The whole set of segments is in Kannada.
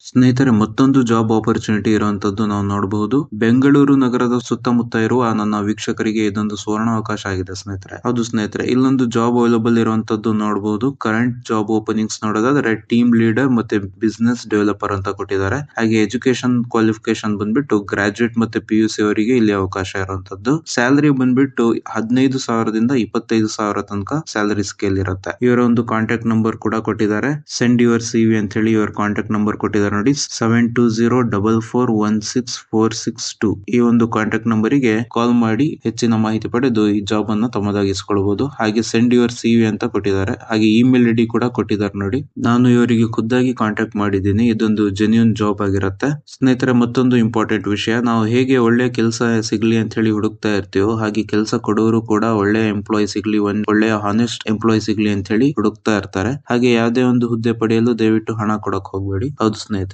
ಸ್ನೇಹಿತರೆ, ಮತ್ತೊಂದು ಜಾಬ್ ಆಪರ್ಚುನಿಟಿ ಇರುವಂತದ್ದು ನಾವು ನೋಡಬಹುದು. ಬೆಂಗಳೂರು ನಗರದ ಸುತ್ತಮುತ್ತ ಇರುವ ನನ್ನ ವೀಕ್ಷಕರಿಗೆ ಇದೊಂದು ಸುವರ್ಣ ಅವಕಾಶ ಆಗಿದೆ ಸ್ನೇಹಿತರೆ. ಹೌದು ಸ್ನೇಹಿತರೆ, ಇಲ್ಲೊಂದು ಜಾಬ್ ಅವೈಲಬಲ್ ಇರುವಂತದ್ದು ನೋಡಬಹುದು. ಕರೆಂಟ್ ಜಾಬ್ ಓಪನಿಂಗ್ಸ್ ನೋಡೋದಾದ್ರೆ ಟೀಮ್ ಲೀಡರ್ ಮತ್ತೆ ಬಿಸಿನೆಸ್ ಡೆವಲಪರ್ ಅಂತ ಕೊಟ್ಟಿದ್ದಾರೆ. ಹಾಗೆ ಎಜುಕೇಶನ್ ಕ್ವಾಲಿಫಿಕೇಶನ್ ಬಂದ್ಬಿಟ್ಟು ಗ್ರಾಜುಯೇಟ್ ಮತ್ತೆ PUC ಅವರಿಗೆ ಇಲ್ಲಿ ಅವಕಾಶ ಇರುವಂತದ್ದು. ಸ್ಯಾಲರಿ ಬಂದ್ಬಿಟ್ಟು 15,000ದಿಂದ 25,000 ತನಕ ಸ್ಯಾಲರಿ ಸ್ಕೇಲ್ ಇರುತ್ತೆ. ಇವರ ಒಂದು ಕಾಂಟ್ಯಾಕ್ಟ್ ನಂಬರ್ ಕೂಡ ಕೊಟ್ಟಿದ್ದಾರೆ. ಸೆಂಡ್ ಯುವರ್ CV ಅಂತ ಹೇಳಿ ಇವರ ಕಾಂಟ್ಯಾಕ್ಟ್ ನಂಬರ್ ಕೊಟ್ಟಿದ್ದಾರೆ ನೋಡಿ. 7204416462 ಈ ಒಂದು ಕಾಂಟ್ಯಾಕ್ಟ್ ನಂಬರಿಗೆ ಕಾಲ್ ಮಾಡಿ ಹೆಚ್ಚಿನ ಮಾಹಿತಿ ಪಡೆದು ಈ ಜಾಬ್ ಅನ್ನು ತಮ್ಮದಾಗಿಸಿಕೊಳ್ಳಬಹುದು. ಹಾಗೆ ಸೆಂಡ್ ಯುವರ್ CV ಅಂತ ಕೊಟ್ಟಿದ್ದಾರೆ. ಹಾಗೆ ಇಮೇಲ್ ID ಕೂಡ ಕೊಟ್ಟಿದ್ದಾರೆ ನೋಡಿ. ನಾನು ಇವರಿಗೆ ಖುದ್ದಾಗಿ ಕಾಂಟ್ಯಾಕ್ಟ್ ಮಾಡಿದ್ದೀನಿ. ಇದೊಂದು ಜೆನ್ಯೂನ್ ಜಾಬ್ ಆಗಿರುತ್ತೆ ಸ್ನೇಹಿತರೆ. ಮತ್ತೊಂದು ಇಂಪಾರ್ಟೆಂಟ್ ವಿಷಯ, ನಾವು ಹೇಗೆ ಒಳ್ಳೆ ಕೆಲಸ ಸಿಗ್ಲಿ ಅಂತ ಹೇಳಿ ಹುಡುಕ್ತಾ ಇರ್ತೀವೋ ಹಾಗೆ ಕೆಲಸ ಕೊಡೋರು ಕೂಡ ಒಳ್ಳೆ ಎಂಪ್ಲಾಯ್ ಸಿಗ್ಲಿ, ಒಳ್ಳೆ ಹಾನೆಸ್ಟ್ ಎಂಪ್ಲಾಯ್ ಸಿಗ್ಲಿ ಅಂತ ಹೇಳಿ ಹುಡುಕ್ತಾ ಇರ್ತಾರೆ. ಹಾಗೆ ಯಾವುದೇ ಒಂದು ಹುದ್ದೆ ಪಡೆಯಲು ದಯವಿಟ್ಟು ಹಣ ಕೊಡಕ್ ಹೋಗ್ಬೇಡಿ. ಹೌದು ಸ್ನೇಹಿತರೆ,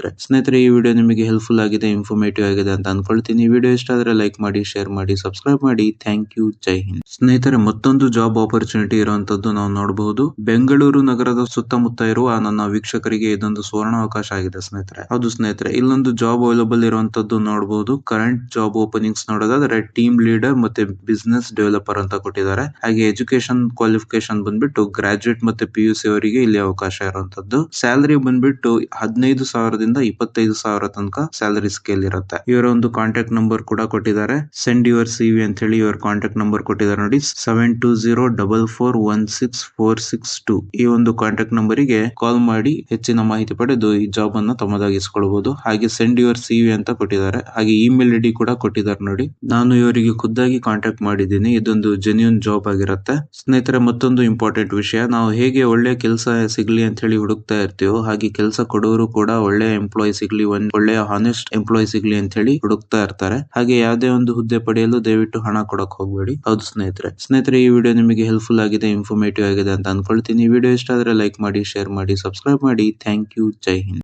ಈ ವಿಡಿಯೋ ನಿಮಗೆ ಹೆಲ್ಪ್ಫುಲ್ ಆಗಿದೆ, ಇನ್ಫಾರ್ಮೇಟಿವ್ ಆಗಿದೆ ಅಂತ ಅನ್ಕೊಳ್ತೀನಿ. ಈ ವಿಡಿಯೋ ಇಷ್ಟ ಆದ್ರೆ ಲೈಕ್ ಮಾಡಿ, ಶೇರ್ ಮಾಡಿ, ಸಬ್ಸ್ಕ್ರೈಬ್ ಮಾಡಿ. Thank you. ಜೈ ಹಿಂದ್. ಸ್ನೇಹಿತರೆ, ಮತ್ತೊಂದು ಜಾಬ್ ಆಪರ್ಚುನಿಟಿ ಇರುವಂತದ್ದು ನಾವು ನೋಡಬಹುದು. ಬೆಂಗಳೂರು ನಗರದ ಸುತ್ತಮುತ್ತ ಇರುವ ನನ್ನ ವೀಕ್ಷಕರಿಗೆ ಇದೊಂದು ಸುವರ್ಣ ಅವಕಾಶ ಆಗಿದೆ ಸ್ನೇಹಿತರೆ. ಹೌದು ಸ್ನೇಹಿತರೆ, ಇಲ್ಲೊಂದು ಜಾಬ್ ಅವೈಲಬಲ್ ಇರುವಂತದ್ದು ನೋಡಬಹುದು. ಕರೆಂಟ್ ಜಾಬ್ ಓಪನಿಂಗ್ಸ್ ನೋಡೋದಾದ್ರೆ ಟೀಮ್ ಲೀಡರ್ ಮತ್ತೆ ಬಿಸಿನೆಸ್ ಡೆವಲಪರ್ ಅಂತ ಕೊಟ್ಟಿದ್ದಾರೆ. ಹಾಗೆ ಎಜುಕೇಶನ್ ಕ್ವಾಲಿಫಿಕೇಶನ್ ಬಂದ್ಬಿಟ್ಟು ಗ್ರಾಜುಯೇಟ್ ಮತ್ತೆ PUC ಅವರಿಗೆ ಇಲ್ಲಿ ಅವಕಾಶ ಇರುವಂತದ್ದು. ಸ್ಯಾಲರಿ ಬಂದ್ಬಿಟ್ಟು 15,000ದಿಂದ 25,000 ತನಕ ಸ್ಯಾಲರಿ ಸ್ಕೇಲ್ ಇರುತ್ತೆ. ಇವರ ಒಂದು ಕಾಂಟ್ಯಾಕ್ಟ್ ನಂಬರ್ ಕೂಡ ಕೊಟ್ಟಿದ್ದಾರೆ. ಸೆಂಡ್ ಯುವರ್ CV ಅಂತ ಹೇಳಿ ಇವರ ಕಾಂಟ್ಯಾಕ್ಟ್ ನಂಬರ್ ಕೊಟ್ಟಿದ್ದಾರೆ ನೋಡಿ. 7204416462 ಈ ಒಂದು ಕಾಂಟ್ಯಾಕ್ಟ್ ನಂಬರಿಗೆ ಕಾಲ್ ಮಾಡಿ ಹೆಚ್ಚಿನ ಮಾಹಿತಿ ಪಡೆದು ಈ ಜಾಬ್ ಅನ್ನು ತಮ್ಮದಾಗಿಸಿಕೊಳ್ಳಬಹುದು. ಹಾಗೆ ಸೆಂಡ್ ಯುವರ್ CV ಅಂತ ಕೊಟ್ಟಿದ್ದಾರೆ. ಹಾಗೆ ಇಮೇಲ್ ID ಕೂಡ ಕೊಟ್ಟಿದ್ದಾರೆ ನೋಡಿ. ನಾನು ಇವರಿಗೆ ಖುದ್ದಾಗಿ ಕಾಂಟ್ಯಾಕ್ಟ್ ಮಾಡಿದ್ದೀನಿ. ಇದೊಂದು ಜೆನ್ಯೂನ್ ಜಾಬ್ ಆಗಿರುತ್ತೆ ಸ್ನೇಹಿತರೆ. ಮತ್ತೊಂದು ಇಂಪಾರ್ಟೆಂಟ್ ವಿಷಯ, ನಾವು ಹೇಗೆ ಒಳ್ಳೆ ಕೆಲಸ ಸಿಗ್ಲಿ ಅಂತ ಹೇಳಿ ಹುಡುಕ್ತಾ ಇರ್ತೀವೋ ಹಾಗೆ ಕೆಲಸ ಕೊಡೋರು ಕೂಡ ಒಳ್ಳೆ ಎಂಪ್ಲಾಯ್ ಸಿಗ್ಲಿ, ಒಳ್ಳೆ ಹಾನೆಸ್ಟ್ ಎಂಪ್ಲಾಯ್ ಸಿಗ್ಲಿ ಅಂತ ಹೇಳಿ ಹುಡುಕ್ತಾ ಇರ್ತಾರೆ. ಹಾಗೆ ಯಾವುದೇ ಒಂದು ಹುದ್ದೆ ಪಡೆಯಲು ದಯವಿಟ್ಟು ಹಣ ಕೊಡಕ್ ಹೋಗ್ಬೇಡಿ. ಹೌದು ಸ್ನೇಹಿತರೆ, ಈ ವಿಡಿಯೋ ನಿಮಗೆ ಹೆಲ್ಪ್ಫುಲ್ ಆಗಿದೆ, ಇನ್ಫಾರ್ಮೇಟಿವ್ ಆಗಿದೆ ಅಂತ ಅನ್ಕೊಳ್ತೀನಿ. ಈ ವಿಡಿಯೋ ಇಷ್ಟ ಆದ್ರೆ ಲೈಕ್ ಮಾಡಿ, ಶೇರ್ ಮಾಡಿ, ಸಬ್ಸ್ಕ್ರೈಬ್ ಮಾಡಿ. Thank you. ಜೈ ಹಿಂದ್.